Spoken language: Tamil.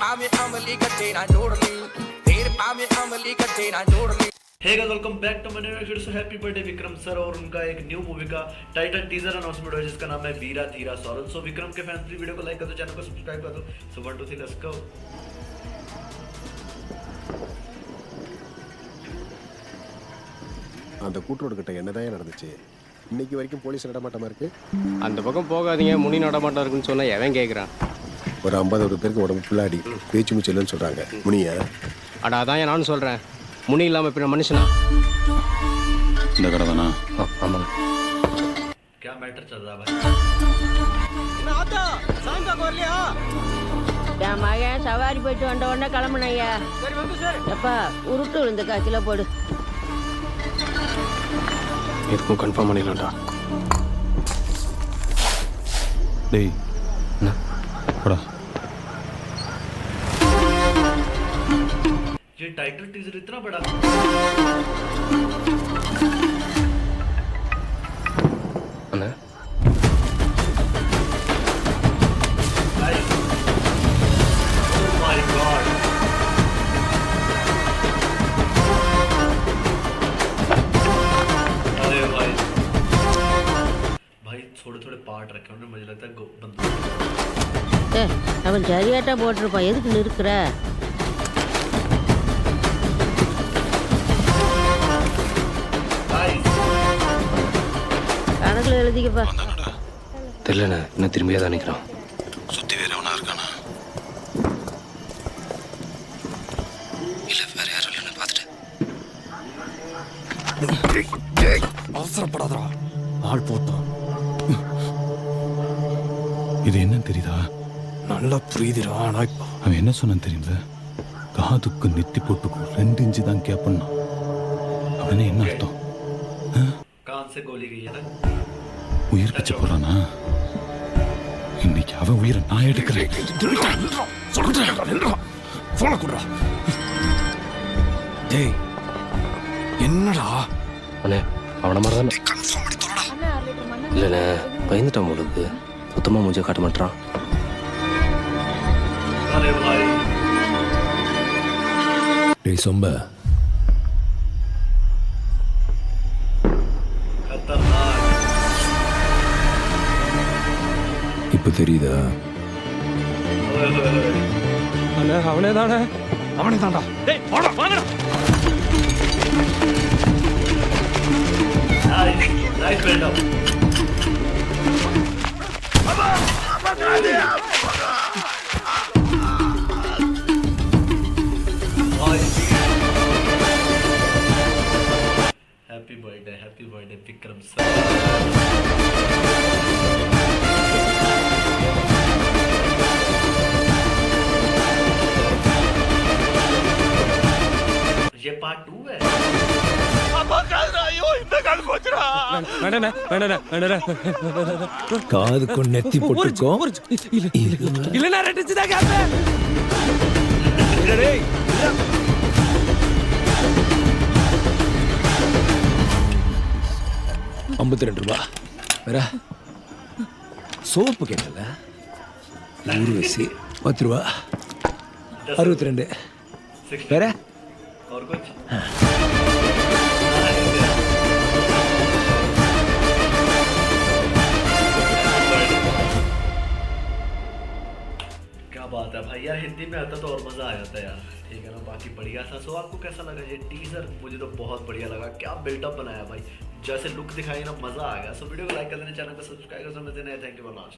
पावे अमली गड्ढे ना जोड़ ली, तेरे पावे अमली गड्ढे ना जोड़ ली। Hey guys, welcome back to my new video. So happy birthday Vikram sir. और उनका एक न्यू मूवी का टाइटल टीजर अनाउंसमेंट हुआ जिसका नाम है वीरा धीरा सौरभ। सो विक्रम के फैंस प्लीज वीडियो को लाइक कर दो, चैनल को सब्सक्राइब कर दो। सो 1 2 3 लेट्स गो। அந்த கூட்டரோடு கிட்ட என்னதான் நடந்துச்சு இன்னைக்கு வரைக்கும் போலீஸ் நடமாட்டமா இருக்கு. அந்த பக்கம் போகாதீங்க, முனி நடமாட்டம் இருக்குன்னு சொன்னா எவன் கேட்குறான்? ஒரு 50 பேருக்கு உடம்பு ஃபுல்லாடி பேச்சு மூச்சு இல்லைன்னு சொல்றாங்க. முனியா? அட அதான் நானும் சொல்றேன், முனி இல்லாம பின்ன மனுஷனா? இந்த கடை தானா? ஆமாங்க. क्या मैटर चल रहा है भाई? என் மகன் சவாரி போயிட்டு வந்த உடனே கிளம்புனையா. எப்பா உருட்டு விழுந்த காய்ச்சல போடு. எதுக்கும் கன்ஃபார்ம் பண்ணிடலாம்டா. டேய் என்ன போடா. ये टाइटल टीजर इतना बड़ा அண்ணா गाइस, ओह माय गॉड। अरे भाई भाई थोड़े थोड़े पार्ट रखे उन्होंने, मुझे लगता है बंदूक। ஏ அவன் சரியாட்டா போட்டிருப்பான், எதுக்கு நிற்கிற? गाइस கணக்கில் எழுதிக்கப்பா. தெரியலண்ணே, இன்னும் திரும்பியே தான் நிற்கிறான். சுத்தி வேற எவனா இருக்கானா? இல்லை வேற யாரும் இல்லைன்னு பார்த்துட்டேன். அவசரப்படாதடா, ஆள் போட்டோம். இது என்ன தெரியுதா? நல்லா புரியுதுடா. ஆனா அவன் என்ன சொன்னான் தெரியுது? காதுக்கு நெத்தி போட்டுக்கும் 2 இன்ச்சு தான் கேப்பண்ணா. அவனே என்ன அர்த்தம்? कान से गोली गई है ना। உயிர் பிச்சை போறானா? இன்னைக்கு அவன் உயிரை நான் எடுக்கிறேன். போன குடுறா. டேய் என்னடா? அண்ணே அவனை மாதிரி தானே? கன்ஃபார்ம் பண்ணி சொல்லடா. இல்லைண்ணே, பயந்துட்டான் உங்களுக்கு. சுத்தமாக மூஞ்ச காட்ட மாட்டான். अरे भाई டேய் சொம்ப, खतरनाक। இப்ப தெரியுதா? ओए होए होए। அண்ணே அவனே தானே? அவனே தான்டா. டேய் வாடா வாங்கடா. Nice nice buildup. Happy birthday Vikram sir. ये पार्ट 2 है। வேண்டாண்ணே வேண்டாண்ணே வேண்டாண்ணே. காதுக்கு நெத்தி போட்டுக்கோ. இல்லைண்ணா ரெட்டிச்சு தான் கேட்பேன். டேய் 52 ரூபா வேற. சோப்பு கேட்டல ஊர்வசி 10 ரூபா 62 வேற. और कुछ क्या बात है भाई यार, हिंदी में आता तो और मजा आ जाता यार। ठीक है ना, बाकी बढ़िया था। सो आपको कैसा लगा ये टीजर? मुझे तो बहुत बढ़िया लगा। क्या बिल्डअप बनाया भाई, जैसे लुक दिखाई ना, मजा आ गया। सो वीडियो को लाइक कर देना, चैनल को सब्सक्राइब कर देना। Thank you for watching.